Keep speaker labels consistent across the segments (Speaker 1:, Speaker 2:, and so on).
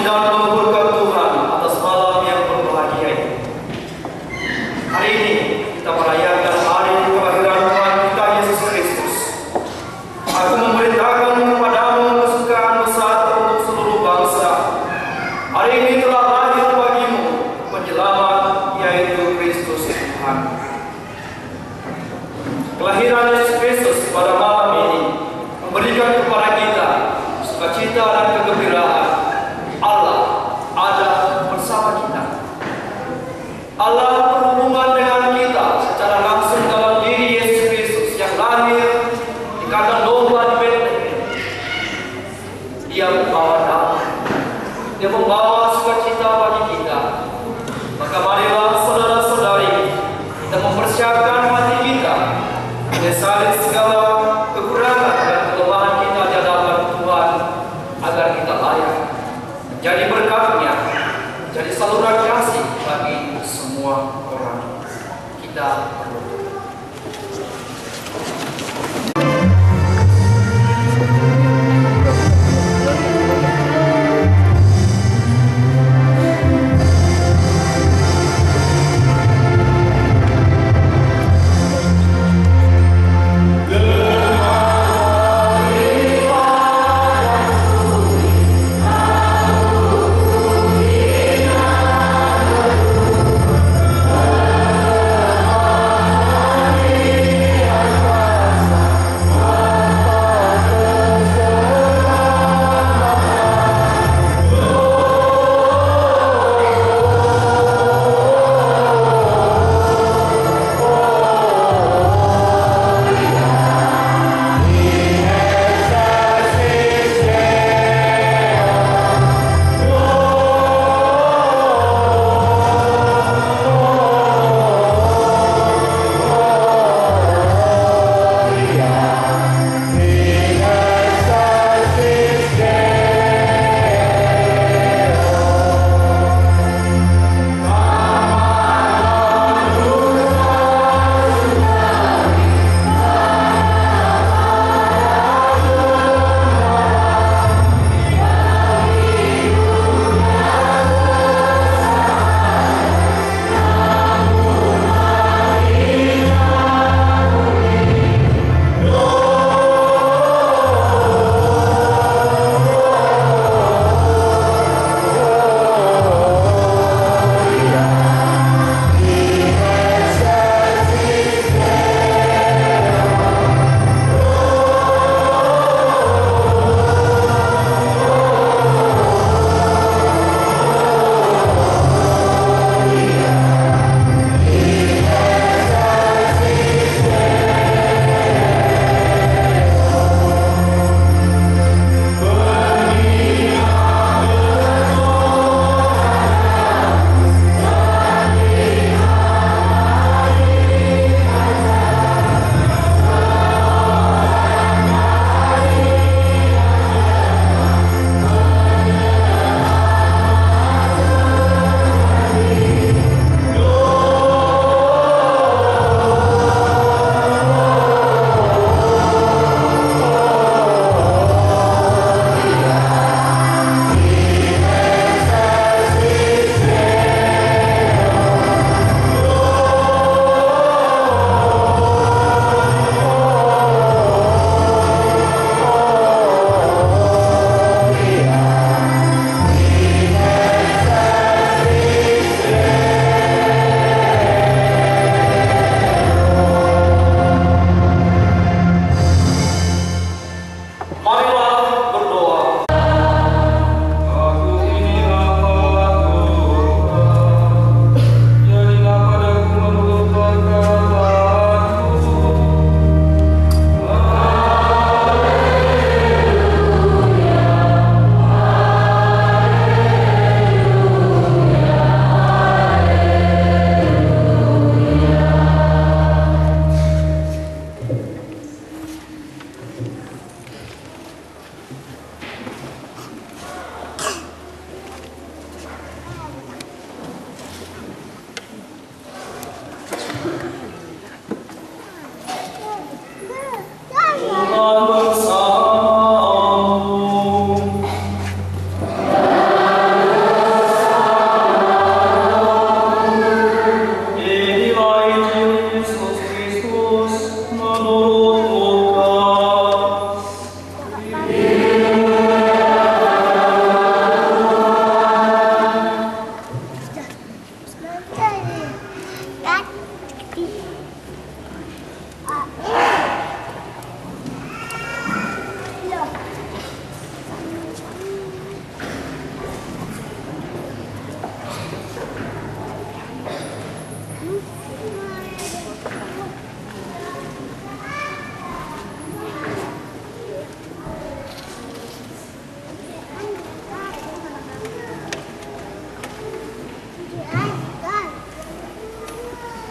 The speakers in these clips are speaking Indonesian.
Speaker 1: memuji dan mengukurkan Tuhan atas malam yang berbahagia ini. Hari ini kita merayakan hari kelahiran Tuhan kita Yesus Kristus. Aku memberitakan kepadamu kesukaan besar untuk seluruh bangsa. Hari ini telah lahir bagimu penjelamat, yaitu Kristus Tuhan. Kelahiran Yesus Kristus pada malam ini memberikan kepada kita sukacita dan kegembiraan. Allah ada bersama kita. Allah berhubungan dengan kita secara langsung dalam diri Yesus Kristus yang lahir di kandang domba di Betlehem. Dia membawa damai. Dia membawa sukacita bagi kita. Maka marilah saudara-saudari, kita mempersiapkan hati kita menyesali segala kekurangan dan kelemahan kita di hadapan Tuhan, agar kita layak menjadi berkat-Nya, menjadi saluran kasih bagi semua orang. Kita berdoa.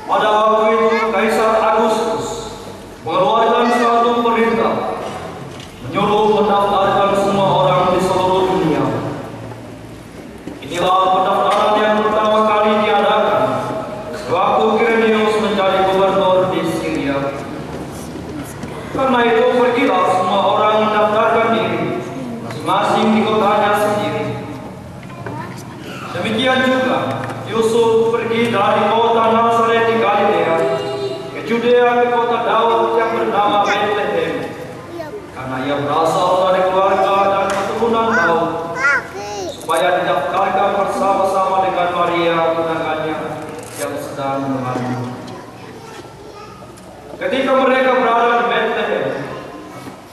Speaker 1: Pada waktu itu Kaisar Agustus mengeluarkan suatu perintah menyuruh mendaftarkan semua orang di seluruh dunia. Inilah pendaftaran yang pertama kali diadakan sewaktu Quirinius menjadi gubernur di Syria. Karena itu pergilah semua orang mendaftarkan diri masing-masing di kotanya sendiri. Demikian juga Yusuf pergi dari kota Nazaret di Galilea ke Judea, ke kota Daud yang bernama Bethlehem, karena ia berasal dari keluarga dan keturunan Daud, supaya didaftarkan bersama-sama dengan Maria tunangannya yang sedang mengandung. Ketika mereka berada di Bethlehem,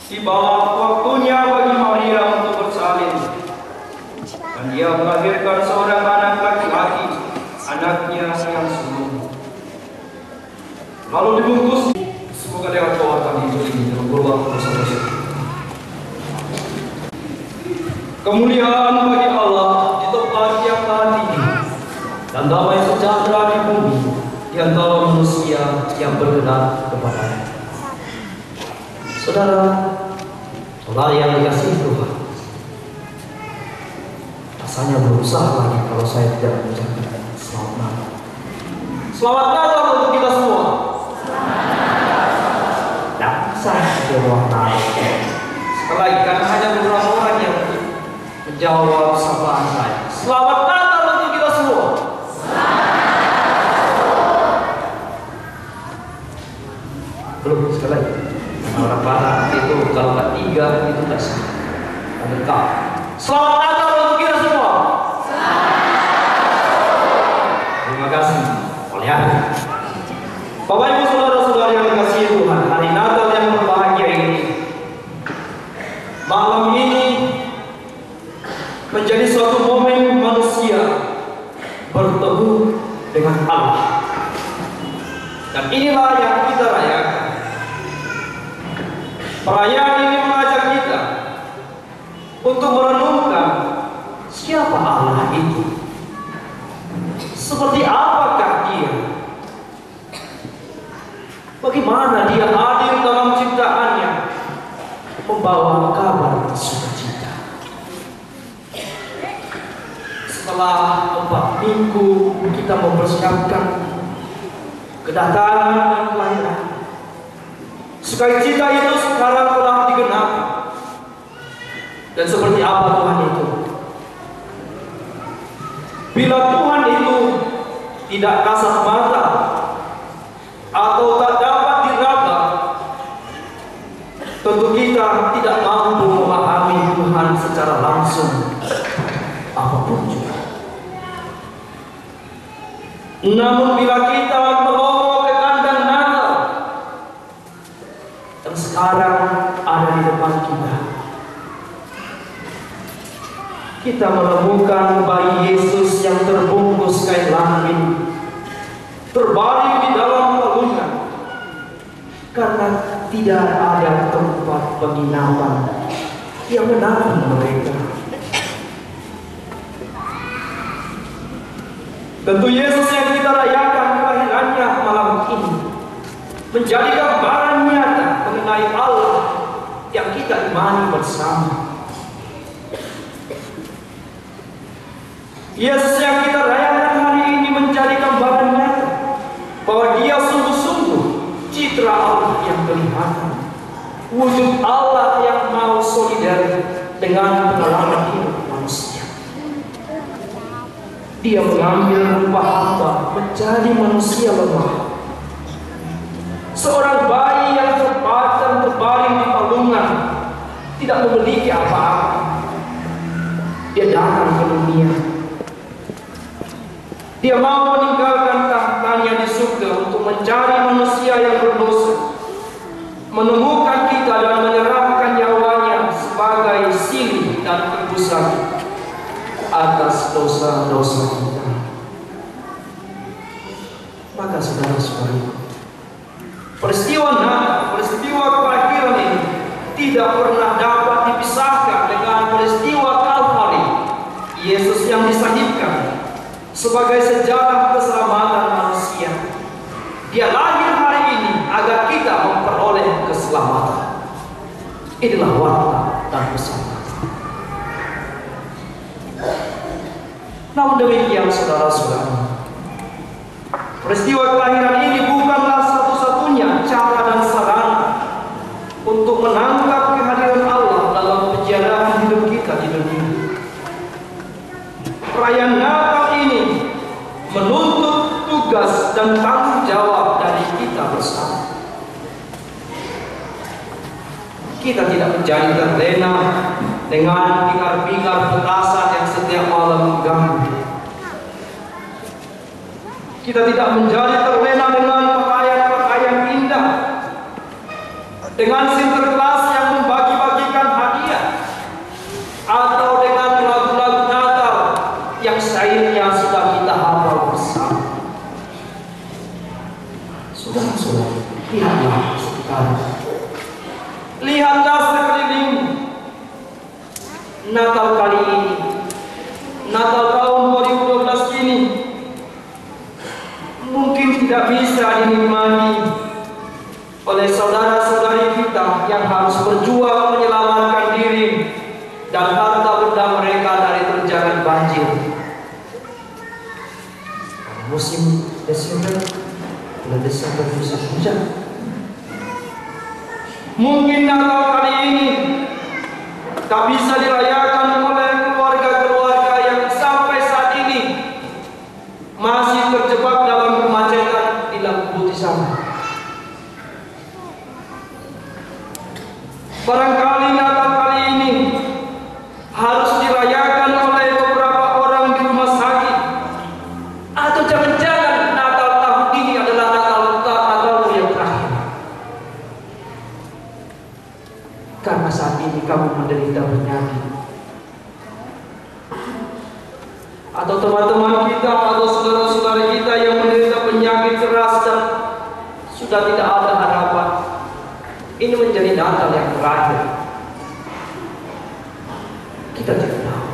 Speaker 1: tibalah waktunya bagi Maria untuk bersalin, dan dia melahirkan seorang anak laki-laki, anaknya yang sulung. Lalu dibungkus. Semoga lewat pewartaan itu ini dalam berubah bersama-sama. Kemuliaan bagi Allah di tempat yang tadi, dan damai sejahtera di bumi di antara manusia yang berkenan kepadanya. Saudara yang dikasihi Tuhan, rasanya berusaha lagi kalau saya tidak mengucapkan selamat Natal. Selamat Natal untuk kita semua. Dan saya di ruang Natal. Sekali lagi, karena hanya beberapa orang yang menjawab sapaan saya. Selamat Natal untuk kita semua. Belum, sekali lagi. Orang Batak itu kalau nggak tiga itu nggak sah. Ada. Selamat Natal untuk kita semua. Terima kasih. Oleh Bapak Ibu saudara-saudara yang dikasihi Tuhan, hari Natal yang berbahagia ini, malam ini menjadi suatu momen manusia bertemu dengan Allah. Dan inilah yang kita rayakan. Perayaan ini mengajak kita untuk merenungkan siapa Allah itu, seperti apakah Dia, bagaimana Dia hadir dalam ciptaannya, membawa kabar sukacita. Setelah 4 minggu kita mempersiapkan kedatangan dan kelahiran, sukacita itu sekarang telah digenapi. Dan seperti apa Tuhan itu? Bila Tuhan itu tidak kasat mata atau tak dapat diraba, tentu kita tidak mampu memahami Tuhan secara langsung apapun juga. Namun bila kita melongo ke kandang Natal yang sekarang ada di depan kita menemukan bayi Yesus yang terbungkus kain lampin, terbaring di dalam palungan, karena tidak ada tempat penginapan yang menampung mereka. Tentu Yesus yang kita rayakan kelahirannya malam ini menjadi gambaran nyata mengenai Allah yang kita imani bersama. Yesus yang kita rayakan hari ini menjadi gambaran nyata bahwa Dia sungguh-sungguh citra Allah yang kelihatan, wujud Allah yang mau solidar dengan pengalaman hidup manusia. Dia mengambil rupa hamba menjadi manusia lemah, seorang bayi yang terpajang terbaring di palungan, tidak memiliki apa-apa. Dia datang ke dunia. Dia mau meninggalkan tahtanya di surga untuk mencari manusia yang berdosa, menemukan kita dan menyerahkan nyawanya sebagai silih dan tebusan atas dosa-dosa kita. Maka saudara-saudari, peristiwa Natal, peristiwa kelahiran ini tidak pernah dapat dipisahkan dengan peristiwa Kalvari, Yesus yang disalibkan sebagai sejarah keselamatan manusia. Dia lahir hari ini agar kita memperoleh keselamatan. Inilah warta dan pesan. Namun demikian saudara-saudara, peristiwa kelahiran ini bukanlah satu-satunya cara dan sarana untuk menangkap kehadiran Allah dalam perjalanan hidup kita di dunia. Perayaan Natal ini menuntut tugas dan tanggung jawab dari kita bersama. Kita tidak menjadi terlena dengan bingar-bingar petasan yang setiap malam mengganggu. Kita tidak menjadi terlena dengan pakaian-pakaian indah, dengan Sinterklas yang membagi-bagikan hadiah, atau dengan lagu-lagu Natal yang syairnya sudah kita hafal bersama. Saudara-saudara, lihatlah sekitar. Lihatlah sekeliling. Natal kali ini, Natal tahun 2012 ini, mungkin tidak bisa dinikmati oleh saudara-saudari kita yang harus berjuang menyelamatkan diri dan harta benda mereka dari terjangan banjir. Musim Desember, bulan Desember musim hujan. Mungkin Natal kali ini tak bisa dirayakan oleh keluarga-keluarga yang sampai saat ini masih terjebak dalam kemacetan di lampu putih sana. Barangkali Natal kali ini harus dirayakan oleh beberapa orang di rumah sakit, atau jangan-jangan Natal tahun ini adalah Natal yang terakhir. Karena saat ini kamu menderita penyakit, atau teman-teman kita atau saudara-saudara kita yang menderita penyakit keras dan sudah tidak ada harapan. Ini menjadi Natal yang terakhir. Kita tidak tahu.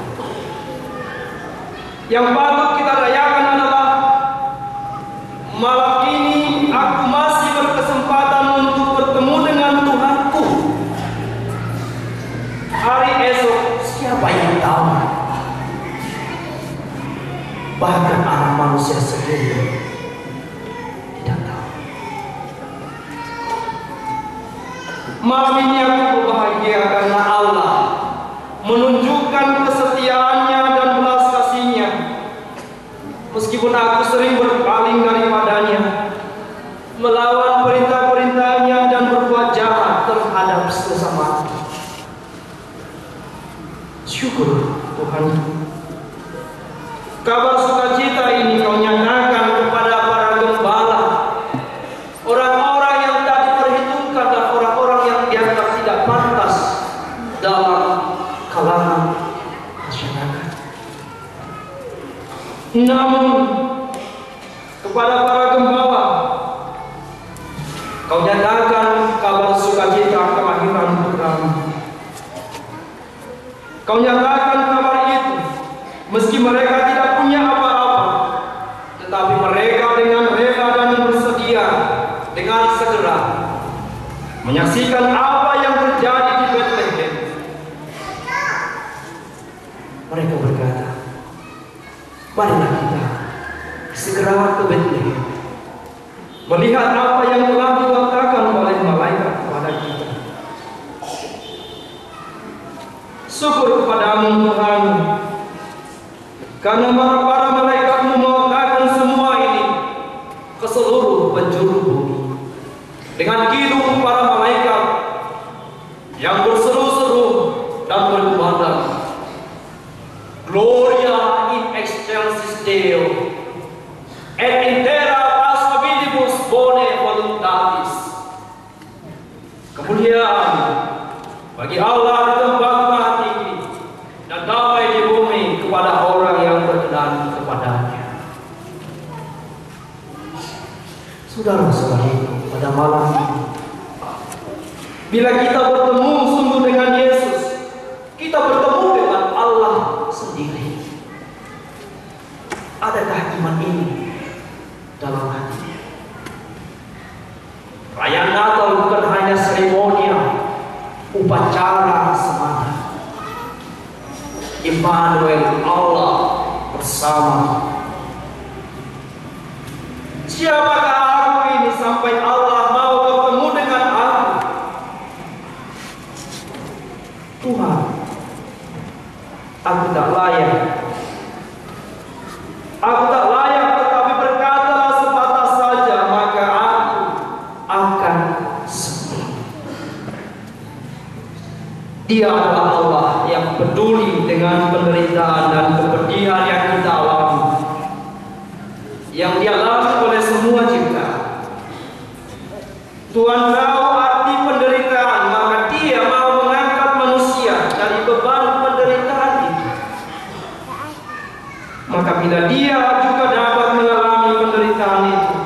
Speaker 1: Yang patut kita rayakan adalah malam ini aku masih berkesempatan untuk bertemu dengan Tuhanku. Hari esok siapa yang tahu? Bahkan anak manusia sendiri tidak tahu. Malam ini aku berbahagia karena Allah menunjukkan kesetiaannya dan belas kasihnya. Meskipun aku sering berpaling daripadanya, melawan perintah-perintahnya dan berbuat jahat terhadap sesama. Syukur Tuhan. Kabar sukacita ini kau nyatakan kepada para gembala, orang-orang yang tak diperhitungkan dan orang-orang yang dianggap tidak pantas dalam kalangan masyarakat. Namun kepada para gembala kau nyatakan kabar sukacita kelahiran putramu. Kau nyatakan kabar itu meski mereka tidak punya apa-apa, tetapi mereka dengan rela dan bersedia dengan segera menyaksikan apa yang terjadi di Bethlehem. Mereka berkata, marilah kita segera ke Bethlehem, melihat apa yang telah diwakilkan oleh malaikat kepada kita. Syukur kepadamu Tuhan, karena para malaikatmu mewakilkan semua ini ke seluruh penjuru bumi. Dengan kidung para malaikat yang berseru-seru dan berkumandang, Gloria in excelsis Deo, et in terra pars hominibus bone voluntatis. Kemuliaan bagi Allah di tempat maha tinggi dan damai di bumi kepada orang yang berkenan kepadanya. Saudara-saudariku, pada malam ini, bila kita bertemu sungguh dengan Yesus, kita bertemu dengan Allah sendiri. Adakah iman ini dalam hati? bersama. Siapakah aku ini sampai Allah mau bertemu dengan aku? Tuhan, aku tak layak. Aku tak layak, tetapi berkatalah sepatah saja, maka aku akan sembuh. Dia adalah Allah yang peduli dengan penderitaan dan kepedihan yang kita alami, yang dialami oleh semua cipta. Tuhan tahu arti penderitaan, maka Dia mau mengangkat manusia dari beban penderitaan itu. Maka bila Dia juga dapat mengalami penderitaan itu,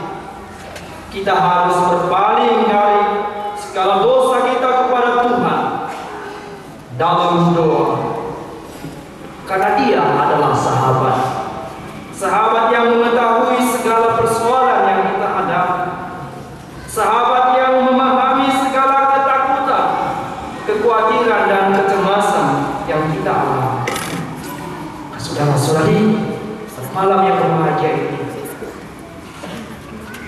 Speaker 1: kita harus berpaling dari segala dosa kita kepada Tuhan dalam doa. Karena Dia adalah sahabat. Sahabat yang mengetahui segala persoalan yang kita hadapi. Sahabat yang memahami segala ketakutan, kekhawatiran dan kecemasan yang kita alami. Saudara-saudari, malam yang berbahagia ini,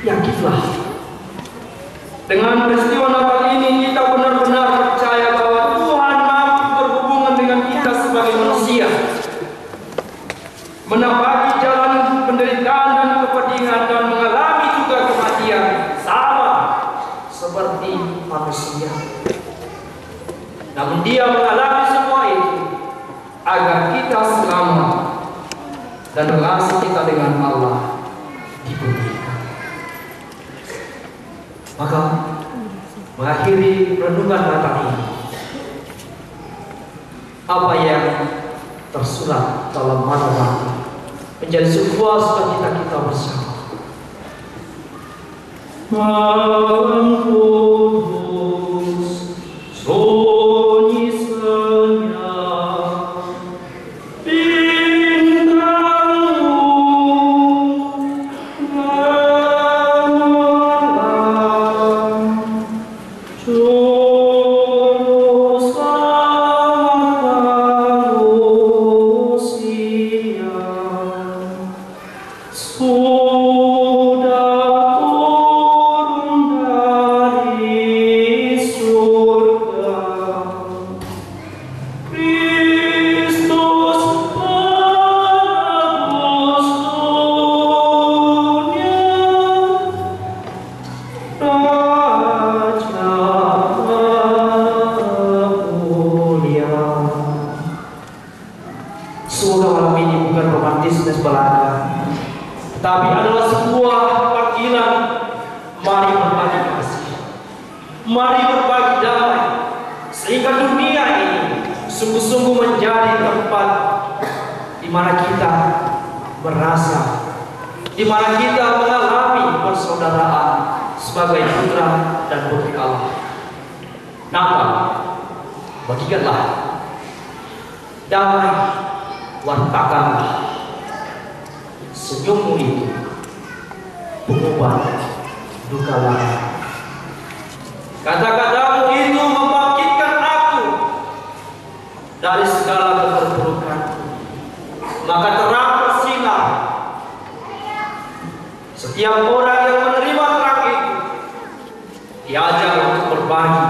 Speaker 1: yakinlah dengan peristiwa Natal ini kita benar-benar percaya bahwa Tuhan mampu berhubungan dengan kita sebagai manusia, menapaki jalan penderitaan dan kepedihan dan mengalami juga kematian sama seperti manusia. Namun Dia mengalami semua itu agar kita selamat dan relasi kita dengan Allah dipulihkan. Maka mengakhiri renungan Natal ini, apa yang tersurat dalam mata menjadi sebuah sukacita kita bersama. Malam kudus, sunyi senyap, bintangmu gemilang, juru selamat manusia sudah turun dari surga. Kristus penebus dunia, Raja mulia. Semoga malam ini bukan romantisme belaka, tapi adalah sebuah panggilan. Mari berbagi kasih, mari berbagi damai, sehingga dunia ini sungguh-sungguh menjadi tempat di mana kita merasa, di mana kita mengalami persaudaraan sebagai putra dan putri Allah. Natal, bagikanlah damai, wartakanlah senyummu itu pengobat duka lara. Kata-katamu itu membangkitkan aku dari segala keterpurukan. Maka terang bersinar. Setiap orang yang menerima terang itu diajak untuk berbagi,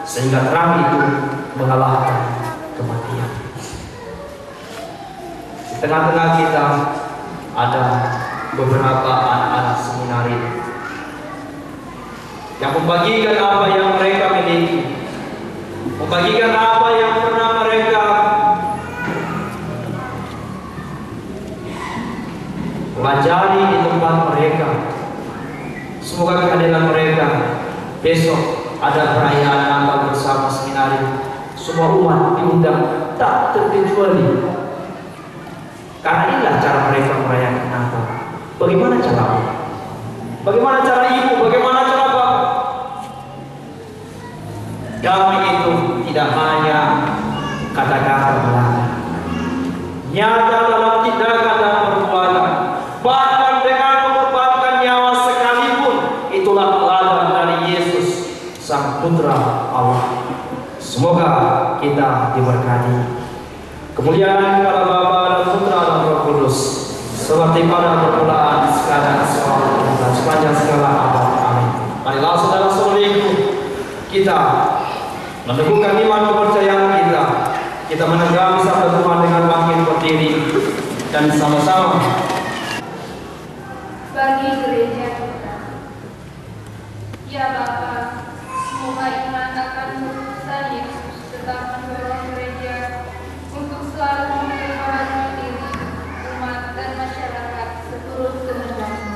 Speaker 1: sehingga terang itu mengalahkan kematian. Di tengah-tengah kita ada beberapa anak-anak seminari yang membagikan apa yang mereka miliki, membagikan apa yang pernah mereka pelajari di tempat mereka. Semoga kehadiran mereka besok ada perayaan Natal bersama seminari. Semua umat diundang tak terkecuali. Karena inilah cara mereka merayakan Natal. Bagaimana cara? Bagaimana cara ibu? Bagaimana cara bapak? Damai itu tidak hanya kata-kata belaka, nyata dalam tindakan dan perbuatan, bahkan dengan mengorbankan nyawa sekalipun. Itulah teladan dari Yesus, Sang Putra Allah. Semoga kita diberkati. Kemuliaan kepada Bapa dan Putra dan Roh Kudus, seperti pada permulaan, sekarang, selalu, dan sepanjang segala abad. Amin. Marilah saudara-saudariku, kita meneguhkan iman kepercayaan kita. Kita menegang sabda Tuhan dengan bangkit berdiri dan sama-sama
Speaker 2: bagi gereja kita. Ya Bapa, semoga iman akan keputusan Yesus tetap mendorong gereja untuk selalu memperbaharui diri, umat dan masyarakat seturut kehendak-Mu.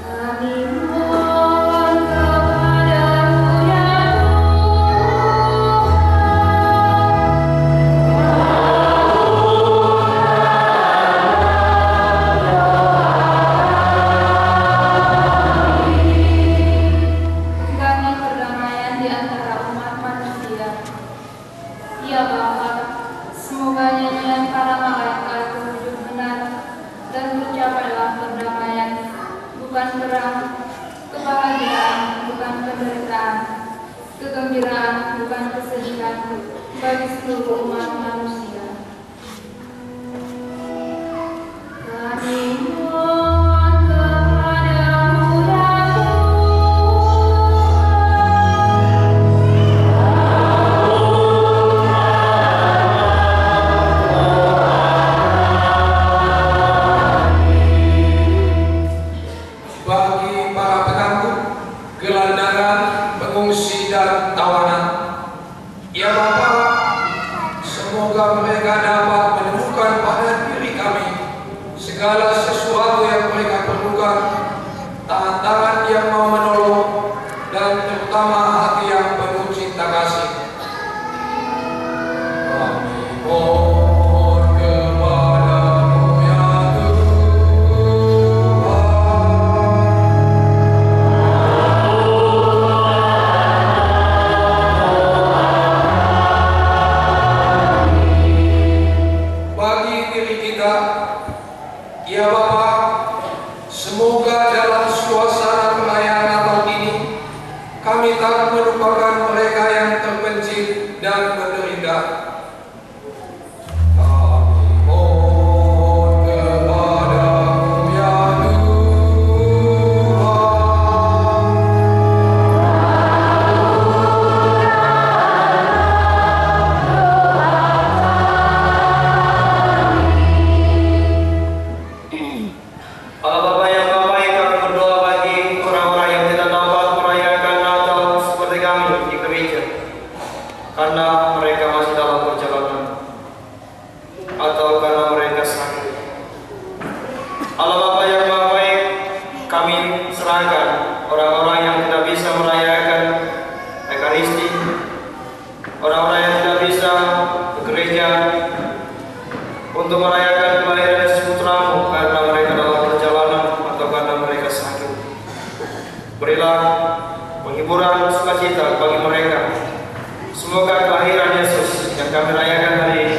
Speaker 2: Kami mohon kepadamu ya Tuhan. Kami perdamaian di antara umat manusia. Ya Bapa, semoga nyanyian para malaikat terwujud benar dan tercapailah perdamaian, bukan perang, kebahagiaan, bukan penderitaan, kegembiraan, bukan kesedihan, bagi seluruh umat manusia. Kami mohon kepadamu ya
Speaker 3: bagi para penganggur, gelandangan, pengungsi dan tawanan. Ya Bapa, semoga mereka dapat menemukan pada diri kami segala sesuatu yang mereka perlukan, tangan-tangan yang mau menolong, dan terutama hati yang penuh cinta kasih. Kami mohon kepadamu ya bagi diri kita. Ya Bapa, semoga dalam suasana perayaan Natal ini kami tak melupakan mereka yang terpencil dan menderita. Kami mohon kepadamu ya
Speaker 1: Allah Bapa yang baik, kami berdoa bagi orang-orang yang tidak dapat merayakan Natal seperti kami di gereja, karena mereka masih dalam perjalanan atau karena mereka sakit. Allah Bapa yang baik, kami serahkan orang-orang yang tidak bisa merayakan Ekaristi, orang-orang yang tidak bisa ke gereja untuk merayakan kelahiran Yesus Putra-Mu karena mereka dalam perjalanan atau karena mereka sakit. Berilah penghiburan sukacita bagi mereka. Semoga kelahiran Yesus yang kami rayakan hari ini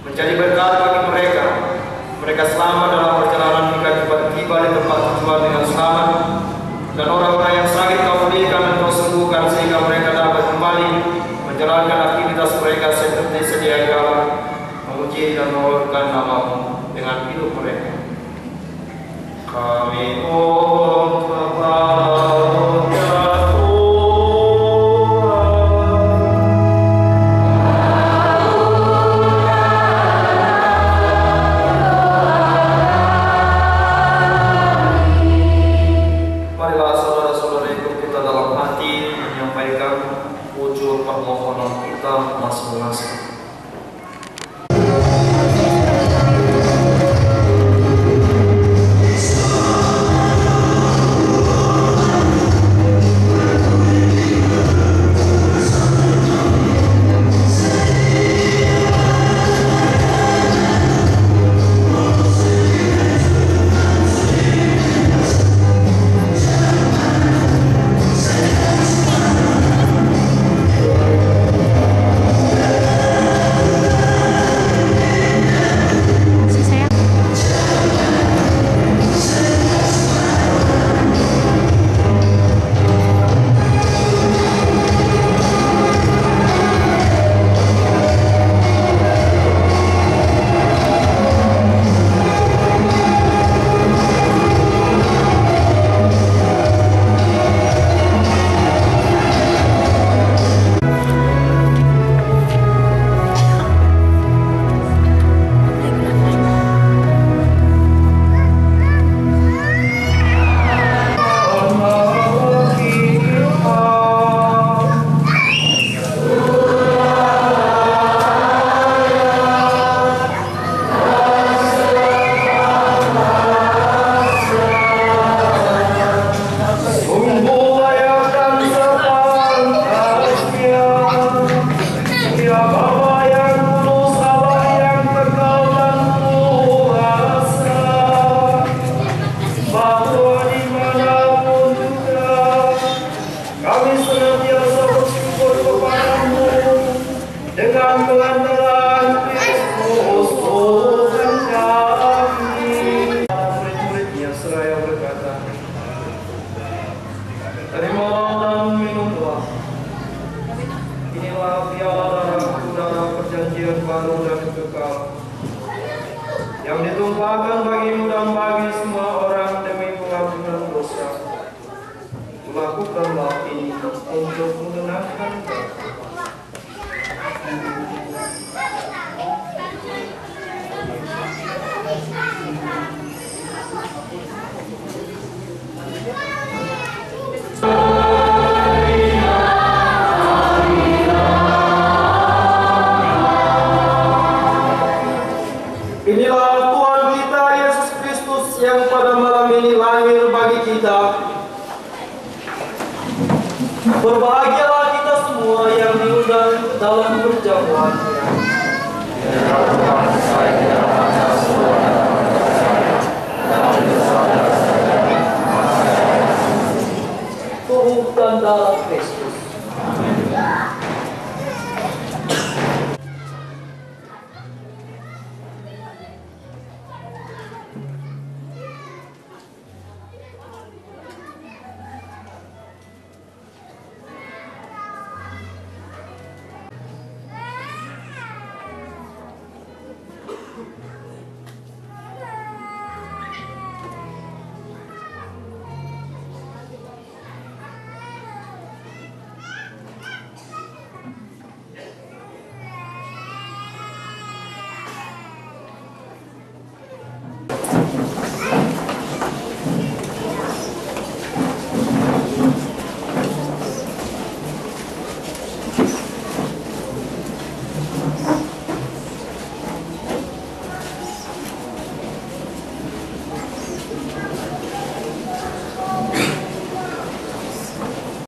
Speaker 1: menjadi berkat bagi mereka. Mereka selamat dalam perjalanan hingga tiba di tempat tujuan dengan selamat. Dan orang-orang yang sakit Kau pulihkan dan Kau sembuhkan sehingga mereka dapat kembali menjalankan aktivitas mereka seperti sedia kala, memuji dan mengucapkan nama-Mu dengan hidup mereka. Kami mohon kepadamu ya Marilah saudara-saudariku, kita dalam hati menyampaikan wujud permohonan kita masing-masing.
Speaker 4: perjanjian baru dan kekal, yang ditumpahkan bagimu dan bagi semua orang demi pengampunan dosa. Lakukanlah ini untuk mengenangkan Bapa.
Speaker 5: Inilah Tuhan kita Yesus Kristus yang pada malam ini lahir bagi kita. Berbahagialah kita semua yang diundang dalam perjamuan.